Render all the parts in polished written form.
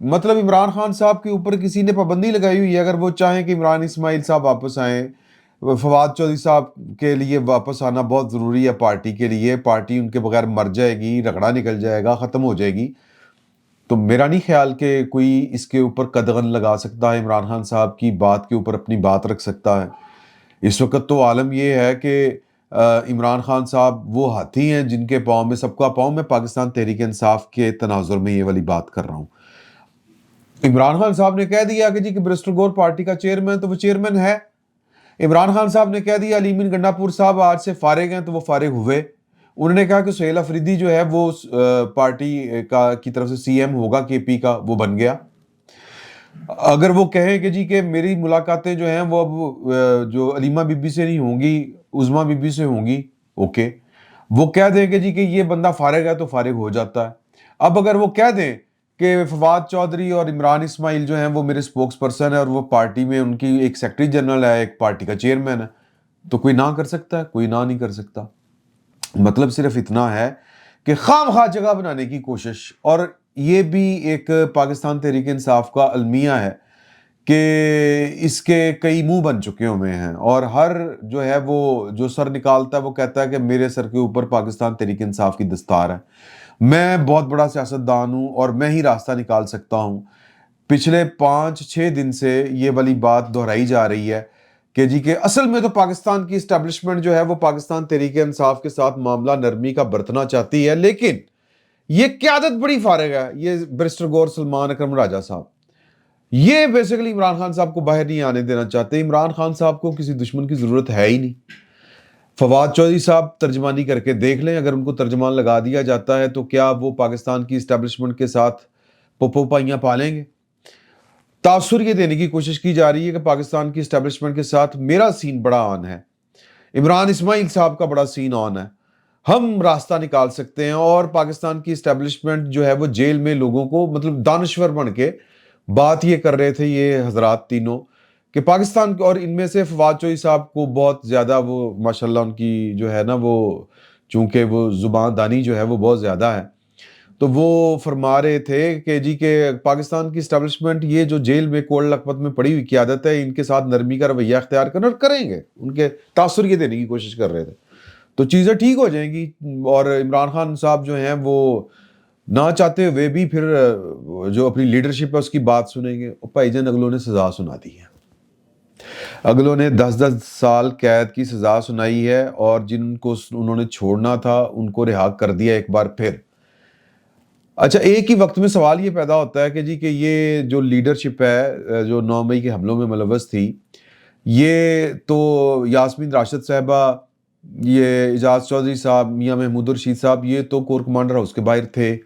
مطلب عمران خان صاحب کے اوپر کسی نے پابندی لگائی ہوئی ہے، اگر وہ چاہیں کہ عمران اسماعیل صاحب واپس آئیں، فواد چودھری صاحب کے لیے واپس آنا بہت ضروری ہے پارٹی کے لیے، پارٹی ان کے بغیر مر جائے گی، رگڑا نکل جائے گا، ختم ہو جائے گی، تو میرا نہیں خیال کہ کوئی اس کے اوپر قدغن لگا سکتا ہے، عمران خان صاحب کی بات کے اوپر اپنی بات رکھ سکتا ہے۔ اس وقت تو عالم یہ ہے کہ عمران خان صاحب وہ ہاتھی ہیں جن کے پاؤں میں سب کا پاؤں، میں پاکستان تحریک انصاف کے تناظر میں یہ والی بات کر رہا ہوں۔ عمران خان صاحب نے کہہ دیا کہ جی کہ برسٹر گور پارٹی کا چیئرمین، تو وہ چیئرمین ہے۔ عمران خان صاحب نے کہہ دیا علیم گنڈا پور صاحب آج سے فارغ ہیں، تو وہ فارغ ہوئے۔ انہوں نے کہا کہ سہیل افریدی جو ہے وہ پارٹی کی طرف سے سی ایم ہوگا کے پی کا، وہ بن گیا۔ اگر وہ کہیں کہ جی کہ میری ملاقاتیں جو ہیں وہ اب جو علیمہ بی بی سے نہیں ہوں گی، عظمیٰ بی بی سے ہوں گی، اوکے، وہ کہہ دیں کہ جی کہ یہ بندہ فارغ ہے تو فارغ ہو جاتا ہے۔ اب اگر وہ کہہ دیں کہ فواد چودھری اور عمران اسماعیل جو ہیں وہ میرے سپوکس پرسن ہے اور وہ پارٹی میں ان کی ایک سیکرٹری جنرل ہے، ایک پارٹی کا چیئرمین ہے، تو کوئی نہ کر سکتا ہے؟ کوئی نہ نہیں کر سکتا۔ مطلب صرف اتنا ہے کہ خام خواہ جگہ بنانے کی کوشش، اور یہ بھی ایک پاکستان تحریک انصاف کا المیہ ہے کہ اس کے کئی منہ بن چکے ہوئے ہیں، اور ہر جو ہے وہ جو سر نکالتا ہے وہ کہتا ہے کہ میرے سر کے اوپر پاکستان تحریک انصاف کی دستار ہے، میں بہت بڑا سیاستدان ہوں اور میں ہی راستہ نکال سکتا ہوں۔ پچھلے 5-6 دن سے یہ والی بات دہرائی جا رہی ہے کہ جی کہ اصل میں تو پاکستان کی اسٹیبلشمنٹ جو ہے وہ پاکستان تحریک انصاف کے ساتھ معاملہ نرمی کا برتنا چاہتی ہے، لیکن یہ قیادت بڑی فارغ ہے، یہ برسٹر گور سلمان اکرم راجہ صاحب، یہ بیسیکلی عمران خان صاحب کو باہر نہیں آنے دینا چاہتے۔ عمران خان صاحب کو کسی دشمن کی ضرورت ہے ہی نہیں۔ فواد چودھری صاحب ترجمانی کر کے دیکھ لیں، اگر ان کو ترجمان لگا دیا جاتا ہے تو کیا وہ پاکستان کی اسٹیبلشمنٹ کے ساتھ پپو پائیاں پالیں گے؟ تاثر یہ دینے کی کوشش کی جا رہی ہے کہ پاکستان کی اسٹیبلشمنٹ کے ساتھ میرا سین بڑا آن ہے، عمران اسماعیل صاحب کا بڑا سین آن ہے، ہم راستہ نکال سکتے ہیں، اور پاکستان کی اسٹیبلشمنٹ جو ہے وہ جیل میں لوگوں کو مطلب دانشور بن کے بات یہ کر رہے تھے یہ حضرات تینوں کہ پاکستان، اور ان میں سے فواد چودھری صاحب کو بہت زیادہ وہ ماشاءاللہ ان کی جو ہے نا وہ چونکہ وہ زبان دانی جو ہے وہ بہت زیادہ ہے، تو وہ فرما رہے تھے کہ جی کہ پاکستان کی اسٹیبلشمنٹ یہ جو جیل میں کوڑ لکھپت میں پڑی ہوئی قیادت ہے، ان کے ساتھ نرمی کا رویہ اختیار کرنا، اور کریں گے، ان کے تاثر یہ دینے کی کوشش کر رہے تھے، تو چیزیں ٹھیک ہو جائیں گی، اور عمران خان صاحب جو ہیں وہ نہ چاہتے ہوئے بھی پھر جو اپنی لیڈرشپ ہے اس کی بات سنیں گے۔ بھائی جان اگلوں نے سزا سنا دی ہے، اگلوں نے 10 سال قید کی سزا سنائی ہے، اور جن کو انہوں نے چھوڑنا تھا ان کو رہا کر دیا ایک بار پھر۔ اچھا، ایک ہی وقت میں سوال یہ پیدا ہوتا ہے کہ جی کہ یہ جو لیڈرشپ ہے جو 9 مئی کے حملوں میں ملوث تھی، یہ تو یاسمین راشد صاحبہ، یہ اعجاز چودھری صاحب، میاں محمود رشید صاحب، یہ تو کور کمانڈر ہاؤس کے باہر تھے،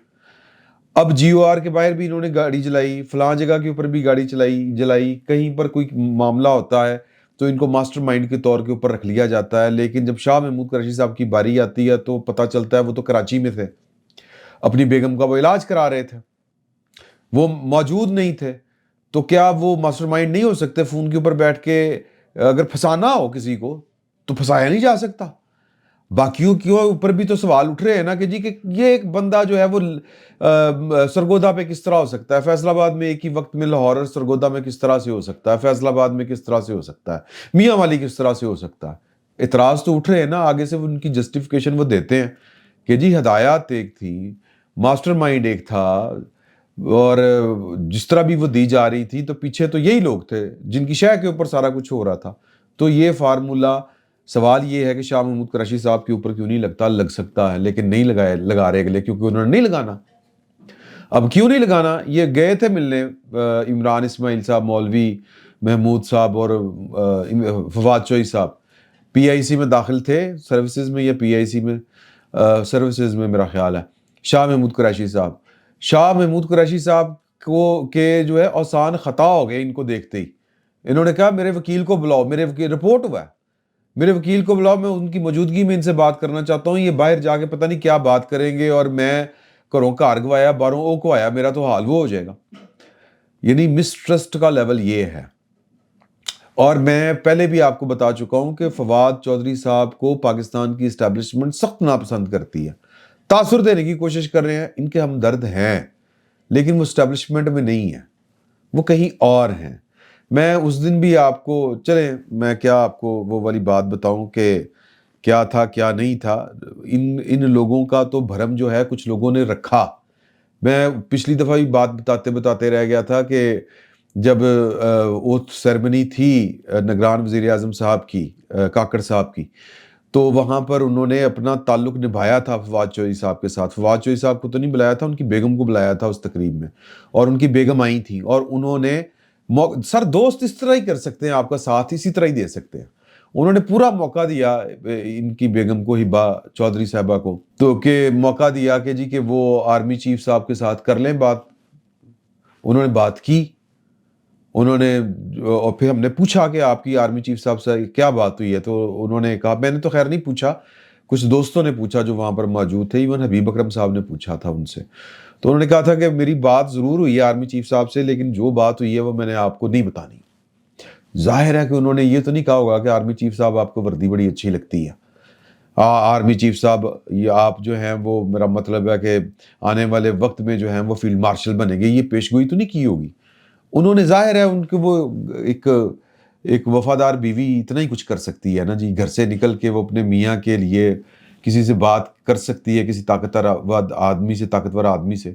اب جی او آر کے باہر بھی انہوں نے گاڑی جلائی، فلاں جگہ کے اوپر بھی گاڑی جلائی، کہیں پر کوئی معاملہ ہوتا ہے تو ان کو ماسٹر مائنڈ کے طور کے اوپر رکھ لیا جاتا ہے، لیکن جب شاہ محمود قریشی صاحب کی باری آتی ہے تو پتہ چلتا ہے وہ تو کراچی میں تھے، اپنی بیگم کا وہ علاج کرا رہے تھے، وہ موجود نہیں تھے، تو کیا وہ ماسٹر مائنڈ نہیں ہو سکتے؟ فون کے اوپر بیٹھ کے اگر پھنسانا ہو کسی کو تو پھنسایا نہیں جا سکتا؟ باقیوں کے اوپر بھی تو سوال اٹھ رہے ہیں نا کہ جی کہ یہ ایک بندہ جو ہے وہ سرگودا پہ کس طرح ہو سکتا ہے، فیصل آباد میں ایک ہی وقت میں لاہور اور سرگودا میں کس طرح سے ہو سکتا ہے، فیصل آباد میں کس طرح سے ہو سکتا ہے، میاں والی کس طرح سے ہو سکتا ہے؟ اعتراض تو اٹھ رہے ہیں نا، آگے سے ان کی جسٹیفیکیشن وہ دیتے ہیں کہ جی ہدایات ایک تھی، ماسٹر مائنڈ ایک تھا، اور جس طرح بھی وہ دی جا رہی تھی تو پیچھے تو یہی لوگ تھے جن کی شے کے اوپر سارا کچھ ہو رہا تھا۔ تو یہ فارمولہ، سوال یہ ہے کہ شاہ محمود قریشی صاحب کے اوپر کیوں نہیں لگتا؟ لگ سکتا ہے، لیکن نہیں لگا رہے اگلے، کیونکہ انہوں نے نہیں لگانا۔ اب کیوں نہیں لگانا؟ یہ گئے تھے ملنے عمران اسماعیل صاحب، مولوی محمود صاحب اور فواد چودھری صاحب، پی آئی سی میں داخل تھے سروسز میں، یا پی آئی سی میں سروسز میں میرا خیال ہے، شاہ محمود قریشی صاحب کو کہ جو ہے اوسان خطا ہو گئے ان کو دیکھتے ہی، انہوں نے کہا میرے وکیل کو بلاؤ، میرے وکیل رپورٹ ہوا ہے، میرے وکیل کو بلاؤ، میں ان کی موجودگی میں ان سے بات کرنا چاہتا ہوں، یہ باہر جا کے پتہ نہیں کیا بات کریں گے، اور میں گھروں کار گوایا باروں او کو آیا، میرا تو حال وہ ہو جائے گا۔ یعنی مسٹرسٹ کا لیول یہ ہے، اور میں پہلے بھی آپ کو بتا چکا ہوں کہ فواد چودھری صاحب کو پاکستان کی اسٹیبلشمنٹ سخت ناپسند کرتی ہے، تاثر دینے کی کوشش کر رہے ہیں، ان کے ہمدرد ہیں، لیکن وہ اسٹیبلشمنٹ میں نہیں ہیں، وہ کہیں اور ہیں۔ میں اس دن بھی آپ کو، چلیں میں کیا آپ کو وہ والی بات بتاؤں کہ کیا تھا کیا نہیں تھا، ان لوگوں کا تو بھرم جو ہے کچھ لوگوں نے رکھا۔ میں پچھلی دفعہ بھی بات بتاتے بتاتے رہ گیا تھا کہ جب اوتھ سیرمنی تھی نگران وزیر اعظم صاحب کی، کاکڑ صاحب کی، تو وہاں پر انہوں نے اپنا تعلق نبھایا تھا فواد چودھری صاحب کے ساتھ۔ فواد چودھری صاحب کو تو نہیں بلایا تھا، ان کی بیگم کو بلایا تھا اس تقریب میں، اور ان کی بیگم آئی تھیں، اور انہوں نے سر دوست اس طرح ہی کر سکتے ہیں، آپ کا ساتھ اسی طرح ہی دے سکتے ہیں۔ انہوں نے پورا موقع دیا ان کی بیگم کو، ہبا چودھری صاحبہ کو، تو کہ موقع دیا کہ جی کہ وہ آرمی چیف صاحب کے ساتھ کر لیں بات۔ انہوں نے بات کی، انہوں نے، اور پھر ہم نے پوچھا کہ آپ کی آرمی چیف صاحب سے کیا بات ہوئی ہے، تو انہوں نے کہا، میں نے تو خیر نہیں پوچھا، کچھ دوستوں نے پوچھا جو وہاں پر موجود تھے، ایون حبیب اکرم صاحب نے پوچھا تھا ان سے، تو انہوں نے کہا تھا کہ میری بات ضرور ہوئی ہے آرمی چیف صاحب سے، لیکن جو بات ہوئی ہے وہ میں نے آپ کو نہیں بتانی۔ ظاہر ہے کہ انہوں نے یہ تو نہیں کہا ہوگا کہ آرمی چیف صاحب آپ کو وردی بڑی اچھی لگتی ہے، آرمی چیف صاحب یہ آپ جو ہیں وہ، میرا مطلب ہے کہ آنے والے وقت میں جو ہیں وہ فیلڈ مارشل بنے گے، یہ پیشگوئی تو نہیں کی ہوگی۔ انہوں نے، ظاہر ہے ان کے وہ ایک وفادار بیوی اتنا ہی کچھ کر سکتی ہے نا جی، گھر سے نکل کے وہ اپنے میاں کے لیے کسی سے بات کر سکتی ہے، کسی طاقتور آدمی سے،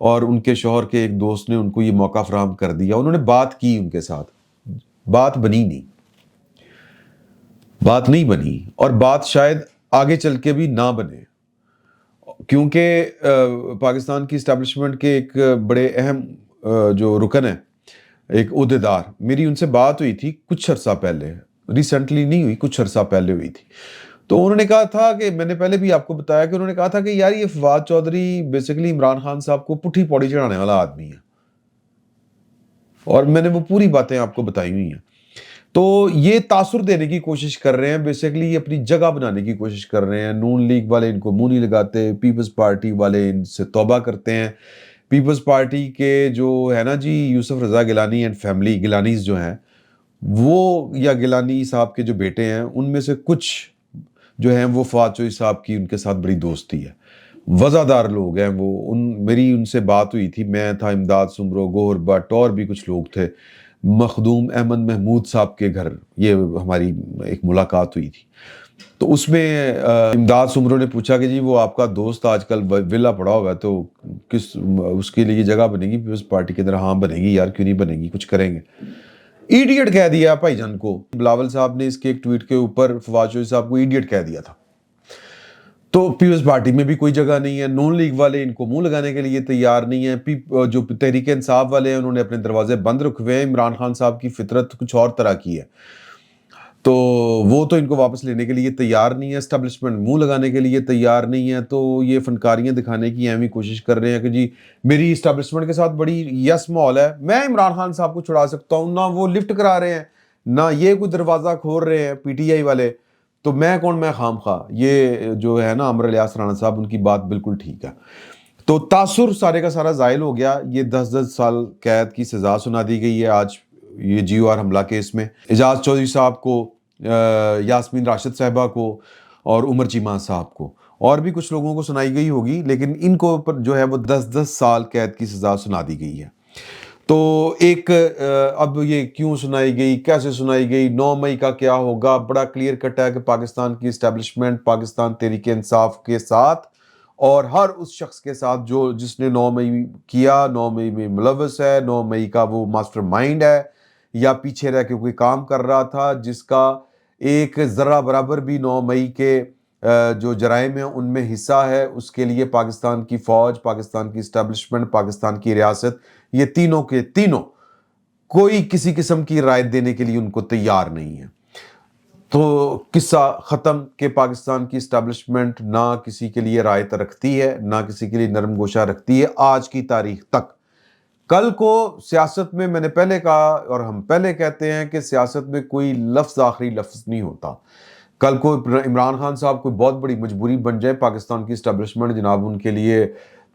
اور ان کے شوہر کے ایک دوست نے ان کو یہ موقع فراہم کر دیا، انہوں نے بات کی ان کے ساتھ، بات نہیں بنی، اور بات شاید آگے چل کے بھی نہ بنے، کیونکہ پاکستان کی اسٹیبلشمنٹ کے ایک بڑے اہم جو رکن ہے، ایک عہدیدار، میری ان سے بات ہوئی تھی کچھ عرصہ پہلے، ریسنٹلی نہیں ہوئی، کچھ عرصہ پہلے ہوئی تھی، تو انہوں نے کہا تھا کہ، میں نے پہلے بھی آپ کو بتایا کہ انہوں نے کہا تھا کہ یار یہ فواد چودھری بیسیکلی عمران خان صاحب کو پٹھی پوڑی چڑھانے والا آدمی ہے، اور میں نے وہ پوری باتیں آپ کو بتائی ہوئی ہیں۔ تو یہ تاثر دینے کی کوشش کر رہے ہیں، بیسیکلی اپنی جگہ بنانے کی کوشش کر رہے ہیں۔ نون لیگ والے ان کو منہ نہیں لگاتے، پیپلز پارٹی والے ان سے توبہ کرتے ہیں۔ پیپلز پارٹی کے جو ہے نا جی یوسف رضا گیلانی اینڈ فیملی، گیلانیز جو ہیں وہ، یا گیلانی صاحب کے جو بیٹے ہیں، ان میں سے کچھ جو ہیں وہ فواد چودھری صاحب کی ان کے ساتھ بڑی دوستی ہے، وزادار لوگ ہیں وہ۔ میری ان سے بات ہوئی تھی، میں تھا، امداد سمرو، گوہر بٹ، اور بھی کچھ لوگ تھے، مخدوم احمد محمود صاحب کے گھر یہ ہماری ایک ملاقات ہوئی تھی، تو اس میں امداد سمرو نے پوچھا کہ جی وہ آپ کا دوست آج کل ولا پڑا ہوا ہے، تو اس کے لیے جگہ بنے گی پیپلز پارٹی کے اندر؟ ہاں بنے گی یار، کیوں نہیں بنے گی، کچھ کریں گے۔ ایڈیٹ کہہ دیا بھائی جان کو، بلاول صاحب نے اس کے ایک ٹویٹ کے اوپر فواد چودھری صاحب کو ایڈیٹ کہہ دیا تھا۔ تو پیپلز پارٹی میں بھی کوئی جگہ نہیں ہے، نون لیگ والے ان کو منہ لگانے کے لیے تیار نہیں ہیں، جو تحریک انصاف والے ہیں انہوں نے اپنے دروازے بند رکھے ہوئے ہیں۔ عمران خان صاحب کی فطرت کچھ اور طرح کی ہے، تو وہ تو ان کو واپس لینے کے لیے تیار نہیں ہے، اسٹیبلشمنٹ منہ لگانے کے لیے تیار نہیں ہے، تو یہ فنکاریاں دکھانے کی ایویں کوشش کر رہے ہیں کہ جی میری اسٹیبلشمنٹ کے ساتھ بڑی یس ماحول ہے، میں عمران خان صاحب کو چھڑا سکتا ہوں، نہ وہ لفٹ کرا رہے ہیں، نہ یہ کوئی دروازہ کھول رہے ہیں پی ٹی آئی والے، تو میں کون، میں خام خواہ۔ یہ جو ہے نا امر الیاس رانا صاحب، ان کی بات بالکل ٹھیک ہے۔ تو تاثر سارے کا سارا زائل ہو گیا، یہ 10 سال قید کی سزا سنا دی گئی ہے آج یہ جی او آر حملہ کیس میں، اعجاز چودھری صاحب کو، یاسمین راشد صاحبہ کو، اور عمر چیمہ صاحب کو، اور بھی کچھ لوگوں کو سنائی گئی ہوگی، لیکن ان کو پر جو ہے وہ 10 سال قید کی سزا سنا دی گئی ہے۔ تو ایک اب یہ کیوں سنائی گئی، کیسے سنائی گئی، 9 مئی کا کیا ہوگا، بڑا کلیئر کٹ ہے کہ پاکستان کی اسٹیبلشمنٹ پاکستان تحریک انصاف کے ساتھ، اور ہر اس شخص کے ساتھ جس نے 9 مئی کیا، 9 مئی میں ملوث ہے، 9 مئی کا وہ ماسٹر مائنڈ ہے، یا پیچھے رہ کے کوئی کام کر رہا تھا، جس کا ایک ذرہ برابر بھی 9 مئی کے جو جرائم ہیں ان میں حصہ ہے، اس کے لیے پاکستان کی فوج، پاکستان کی اسٹیبلشمنٹ، پاکستان کی ریاست، یہ تینوں کے تینوں کوئی کسی قسم کی رائے دینے کے لیے ان کو تیار نہیں ہے۔ تو قصہ ختم کہ پاکستان کی اسٹیبلشمنٹ نہ کسی کے لیے رائے رکھتی ہے، نہ کسی کے لیے نرم گوشہ رکھتی ہے آج کی تاریخ تک۔ کل کو سیاست میں نے پہلے کہا، اور ہم پہلے کہتے ہیں کہ سیاست میں کوئی لفظ آخری لفظ نہیں ہوتا۔ کل کو عمران خان صاحب کوئی بہت بڑی مجبوری بن جائے، پاکستان کی اسٹیبلشمنٹ جناب ان کے لیے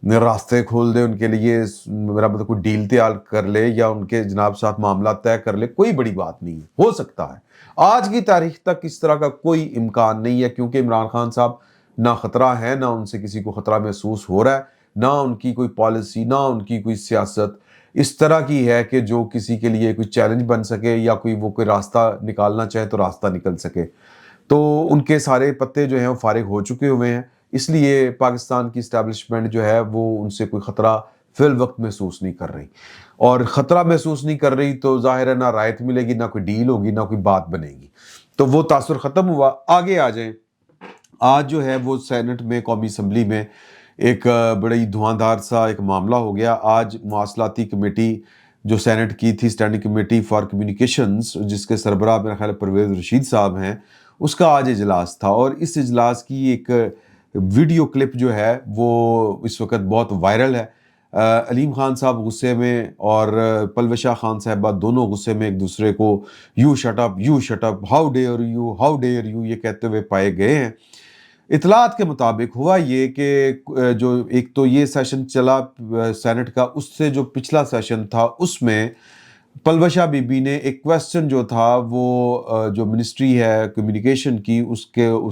راستے کھول دے، ان کے لیے میرا مطلب کوئی ڈیل تیار کر لے، یا ان کے جناب ساتھ معاملات طے کر لے، کوئی بڑی بات نہیں ہے، ہو سکتا ہے۔ آج کی تاریخ تک اس طرح کا کوئی امکان نہیں ہے، کیونکہ عمران خان صاحب نہ خطرہ ہے، نہ ان سے کسی کو خطرہ محسوس ہو رہا ہے۔ نہ ان کی کوئی پالیسی، نہ ان کی کوئی سیاست اس طرح کی ہے کہ جو کسی کے لیے کوئی چیلنج بن سکے یا کوئی راستہ نکالنا چاہے تو راستہ نکل سکے. تو ان کے سارے پتے جو ہیں وہ فارغ ہو چکے ہوئے ہیں. اس لیے پاکستان کی اسٹیبلشمنٹ جو ہے وہ ان سے کوئی خطرہ فی الوقت محسوس نہیں کر رہی، اور خطرہ محسوس نہیں کر رہی تو ظاہر ہے نہ رائت ملے گی، نہ کوئی ڈیل ہوگی، نہ کوئی بات بنے گی. تو وہ تاثر ختم ہوا. آگے آ جائیں. آج جو ہے وہ سینٹ میں، قومی اسمبلی میں ایک بڑی دھواں سا ایک معاملہ ہو گیا. آج مواصلاتی کمیٹی جو سینٹ کی تھی، اسٹینڈنگ کمیٹی فار کمیونیکیشنز، جس کے سربراہ میرا خیال پرویز رشید صاحب ہیں، اس کا آج اجلاس تھا. اور اس اجلاس کی ایک ویڈیو کلپ جو ہے وہ اس وقت بہت وائرل ہے. علیم خان صاحب غصے میں اور پلوشہ خان صاحبہ دونوں غصے میں ایک دوسرے کو you shut up, you shut up, how dare you, how dare you یہ کہتے ہوئے پائے گئے ہیں. اطلاعات کے مطابق ہوا یہ کہ جو ایک تو یہ سیشن چلا سینٹ کا، اس سے جو پچھلا سیشن تھا اس میں پلوشہ بی بی نے ایک کویسچن جو تھا وہ جو منسٹری ہے کمیونیکیشن کی اس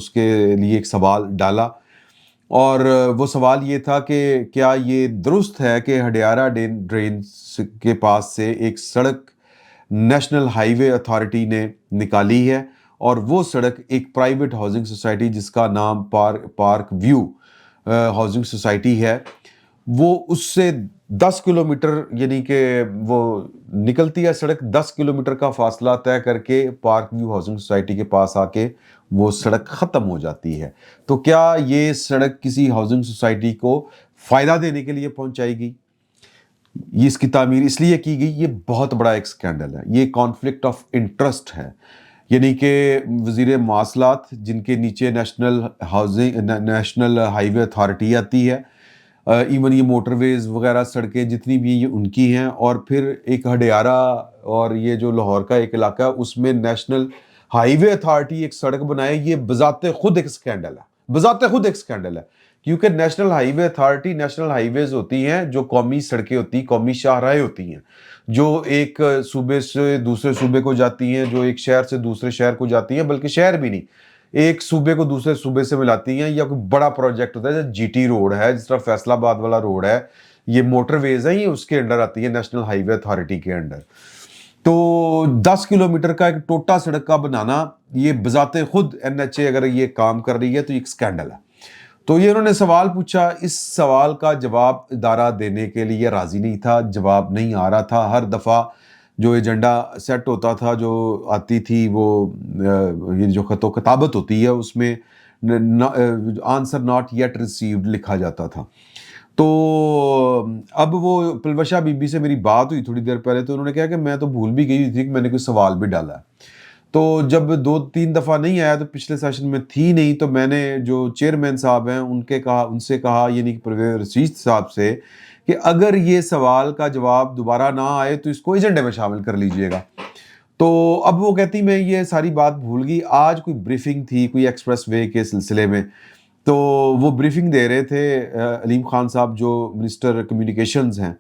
کے لیے ایک سوال ڈالا. اور وہ سوال یہ تھا کہ کیا یہ درست ہے کہ ہڈیارہ ڈرین کے پاس سے ایک سڑک نیشنل ہائی وے اتھارٹی نے نکالی ہے، اور وہ سڑک ایک پرائیویٹ ہاؤسنگ سوسائٹی جس کا نام پارک ویو ہاؤسنگ سوسائٹی ہے، وہ اس سے 10 کلومیٹر، یعنی کہ وہ نکلتی ہے سڑک 10 کلومیٹر کا فاصلہ طے کر کے پارک ویو ہاؤسنگ سوسائٹی کے پاس آ کے وہ سڑک ختم ہو جاتی ہے. تو کیا یہ سڑک کسی ہاؤسنگ سوسائٹی کو فائدہ دینے کے لیے پہنچائی گئی؟ یہ اس کی تعمیر اس لیے کی گئی؟ یہ بہت بڑا ایک سکینڈل ہے، یہ کانفلکٹ آف انٹرسٹ ہے. یعنی کہ وزیر مواصلات جن کے نیچے نیشنل ہائی وے اتھارٹی آتی ہے، ایون یہ موٹر ویز وغیرہ سڑکیں جتنی بھی یہ ان کی ہیں، اور پھر ایک ہڈیارہ اور یہ جو لاہور کا ایک علاقہ ہے اس میں نیشنل ہائی وے اتھارٹی ایک سڑک بنائے. یہ بذات خود ایک سکینڈل ہے، بذات خود ایک سکینڈل ہے. کیونکہ نیشنل ہائی وے اتھارٹی، نیشنل ہائی ویز ہوتی ہیں جو قومی سڑکیں ہوتی ہیں، قومی شاہراہیں ہوتی ہیں جو ایک صوبے سے دوسرے صوبے کو جاتی ہیں، جو ایک شہر سے دوسرے شہر کو جاتی ہیں، بلکہ شہر بھی نہیں، ایک صوبے کو دوسرے صوبے سے ملاتی ہیں. یا کوئی بڑا پروجیکٹ ہوتا ہے جیسے جی ٹی روڈ ہے، جس طرح فیصل آباد والا روڈ ہے، یہ موٹر ویز ہیں، یہ اس کے انڈر آتی ہے، نیشنل ہائی وے اتھارٹی کے انڈر. تو 10 کلومیٹر کا ایک ٹوٹا سڑک کا بنانا، یہ بذات خود این ایچ اے اگر یہ کام کر رہی ہے تو ایک سکینڈل ہے. تو یہ انہوں نے سوال پوچھا. اس سوال کا جواب ادارہ دینے کے لیے راضی نہیں تھا، جواب نہیں آ رہا تھا. ہر دفعہ جو ایجنڈا سیٹ ہوتا تھا، جو آتی تھی وہ یہ جو خط و کتابت ہوتی ہے اس میں آنسر ناٹ یٹ ریسیوڈ لکھا جاتا تھا. تو اب وہ پلوشہ بی بی سے میری بات ہوئی تھوڑی دیر پہلے، تو انہوں نے کہا کہ میں تو بھول بھی گئی تھی کہ میں نے کوئی سوال بھی ڈالا ہے. تو جب 2-3 دفعہ نہیں آیا تو پچھلے سیشن میں تھی نہیں، تو میں نے جو چیئرمین صاحب ہیں ان سے کہا، یعنی کہ پرویز رشید صاحب سے، کہ اگر یہ سوال کا جواب دوبارہ نہ آئے تو اس کو ایجنڈے میں شامل کر لیجئے گا. تو اب وہ کہتی میں یہ ساری بات بھول گئی. آج کوئی بریفنگ تھی کوئی ایکسپریس وے کے سلسلے میں، تو وہ بریفنگ دے رہے تھے علیم خان صاحب جو منسٹر کمیونیکیشنز ہیں.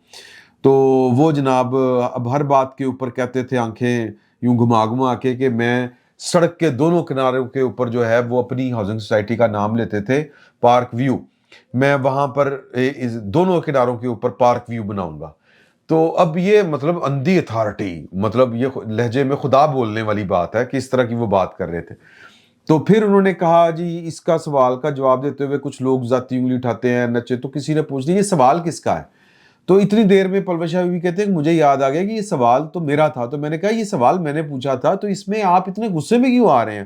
تو وہ جناب اب ہر بات کے اوپر کہتے تھے آنکھیں یوں گھما کے میں سڑک کے دونوں کناروں کے اوپر جو ہے وہ اپنی ہاؤسنگ سوسائٹی کا نام لیتے تھے، پارک ویو. میں وہاں پر دونوں کناروں کے اوپر پارک ویو بناؤں گا. تو اب یہ مطلب اندھی اتھارٹی، مطلب یہ لہجے میں خدا بولنے والی بات ہے کہ اس طرح کی وہ بات کر رہے تھے. تو پھر انہوں نے کہا جی اس کا سوال کا جواب دیتے ہوئے کچھ لوگ ذاتی انگلی اٹھاتے ہیں نچے. تو کسی نے پوچھ لیا یہ سوال کس کا ہے؟ تو اتنی دیر میں پلوشہ بھی کہتے ہیں کہ مجھے یاد آ گیا کہ یہ سوال تو میرا تھا. تو میں نے کہا یہ سوال میں نے پوچھا تھا، تو اس میں آپ اتنے غصے میں کیوں آ رہے ہیں؟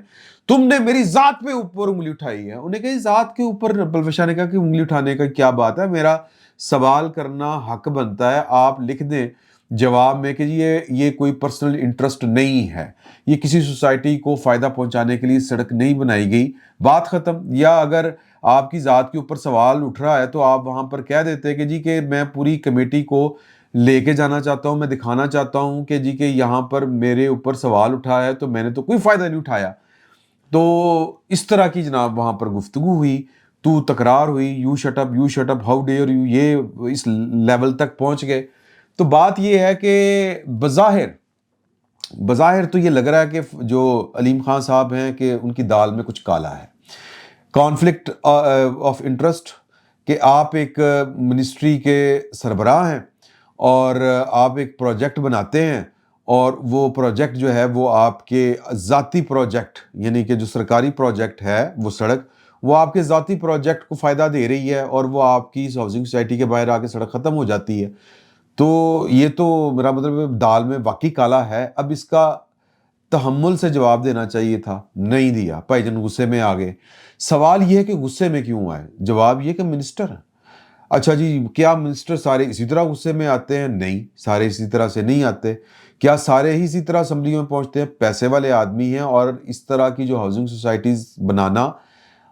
تم نے میری ذات پہ اوپر انگلی اٹھائی ہے. انہوں نے کہا ذات کے اوپر، پلوشہ نے کہا کہ انگلی اٹھانے کا کیا بات ہے، میرا سوال کرنا حق بنتا ہے. آپ لکھ دیں جواب میں کہ یہ کوئی پرسنل انٹرسٹ نہیں ہے، یہ کسی سوسائٹی کو فائدہ پہنچانے کے لیے سڑک نہیں بنائی گئی، بات ختم. یا اگر آپ کی ذات کے اوپر سوال اٹھ رہا ہے تو آپ وہاں پر کہہ دیتے کہ جی کہ میں پوری کمیٹی کو لے کے جانا چاہتا ہوں، میں دکھانا چاہتا ہوں کہ جی کہ یہاں پر میرے اوپر سوال اٹھا ہے تو میں نے تو کوئی فائدہ نہیں اٹھایا. تو اس طرح کی جناب وہاں پر گفتگو ہوئی، تو تکرار ہوئی، you shut up, you shut up, how dare you, یہ اس لیول تک پہنچ گئے. تو بات یہ ہے کہ بظاہر تو یہ لگ رہا ہے کہ جو علیم خان صاحب ہیں کہ ان کی دال میں کچھ کالا ہے. کانفلکٹ آف انٹرسٹ کہ آپ ایک منسٹری کے سربراہ ہیں اور آپ ایک پروجیکٹ بناتے ہیں اور وہ پروجیکٹ جو ہے وہ آپ کے ذاتی پروجیکٹ، یعنی کہ جو سرکاری پروجیکٹ ہے وہ سڑک، وہ آپ کے ذاتی پروجیکٹ کو فائدہ دے رہی ہے اور وہ آپ کی ہاؤسنگ سوسائٹی کے باہر آ کے سڑک ختم ہو جاتی ہے، تو یہ تو میرا مطلب ہے دال میں واقعی کالا ہے۔ اب اس کا تحمل سے جواب دینا چاہیے تھا، نہیں دیا، بھائی جان غصے میں آ گئے۔ سوال یہ ہے کہ غصے میں کیوں آئے؟ جواب یہ کہ منسٹر ہیں۔ اچھا جی، کیا منسٹر سارے اسی طرح غصے میں آتے ہیں؟ نہیں، سارے اسی طرح سے نہیں آتے۔ کیا سارے ہی اسی طرح اسمبلیوں میں پہنچتے ہیں؟ پیسے والے آدمی ہیں، اور اس طرح کی جو ہاؤسنگ سوسائٹیز بنانا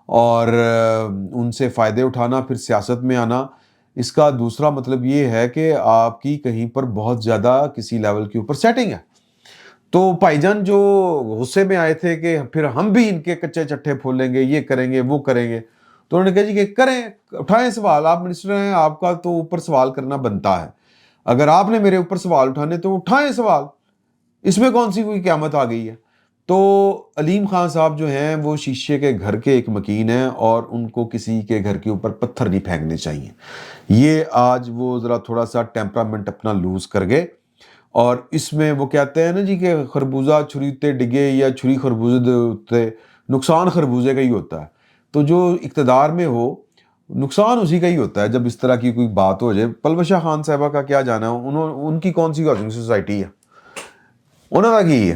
اور ان سے فائدے اٹھانا، پھر سیاست میں آنا، اس کا دوسرا مطلب یہ ہے کہ آپ کی کہیں پر بہت زیادہ کسی لیول کے اوپر سیٹنگ ہے۔ تو بھائی جان جو غصے میں آئے تھے کہ پھر ہم بھی ان کے کچے چٹھے پھولیں گے، یہ کریں گے، وہ کریں گے، تو انہوں نے کہا جی کہ کریں، اٹھائیں سوال، آپ منسٹر ہیں، آپ کا تو اوپر سوال کرنا بنتا ہے، اگر آپ نے میرے اوپر سوال اٹھانے تو اٹھائیں سوال، اس میں کون سی کوئی قیامت آ گئی ہے؟ تو علیم خان صاحب جو ہیں وہ شیشے کے گھر کے ایک مکین ہیں، اور ان کو کسی کے گھر کے اوپر پتھر نہیں پھینکنے چاہیے۔ یہ آج وہ ذرا تھوڑا سا ٹیمپرامنٹ اپنا لوز کر گئے، اور اس میں وہ کہتے ہیں نا جی کہ خربوزہ چھری تے ڈگے یا چھری خربوزے دے اتے، نقصان خربوزے کا ہی ہوتا ہے۔ تو جو اقتدار میں ہو نقصان اسی کا ہی ہوتا ہے جب اس طرح کی کوئی بات ہو جائے۔ پلوشہ خان صاحبہ کا کیا جانا ہے، ان کی کون سی ہاؤسنگ سوسائٹی ہے؟ انہوں نے کی ہے،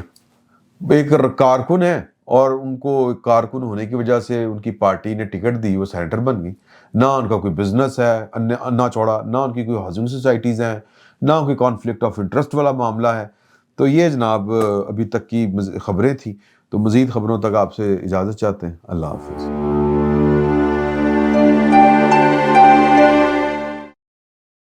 ایک کارکن ہے، اور ان کو کارکن ہونے کی وجہ سے ان کی پارٹی نے ٹکٹ دی، وہ سینیٹر بن گئی۔ نہ ان کا کوئی بزنس ہے انا چوڑا، نہ ان کی کوئی ہاؤسنگ سوسائٹیز ہیں، نہ کوئی کانفلکٹ آف انٹرسٹ والا معاملہ ہے۔ تو یہ جناب ابھی تک کی خبریں تھیں، تو مزید خبروں تک آپ سے اجازت چاہتے ہیں۔ اللہ حافظ۔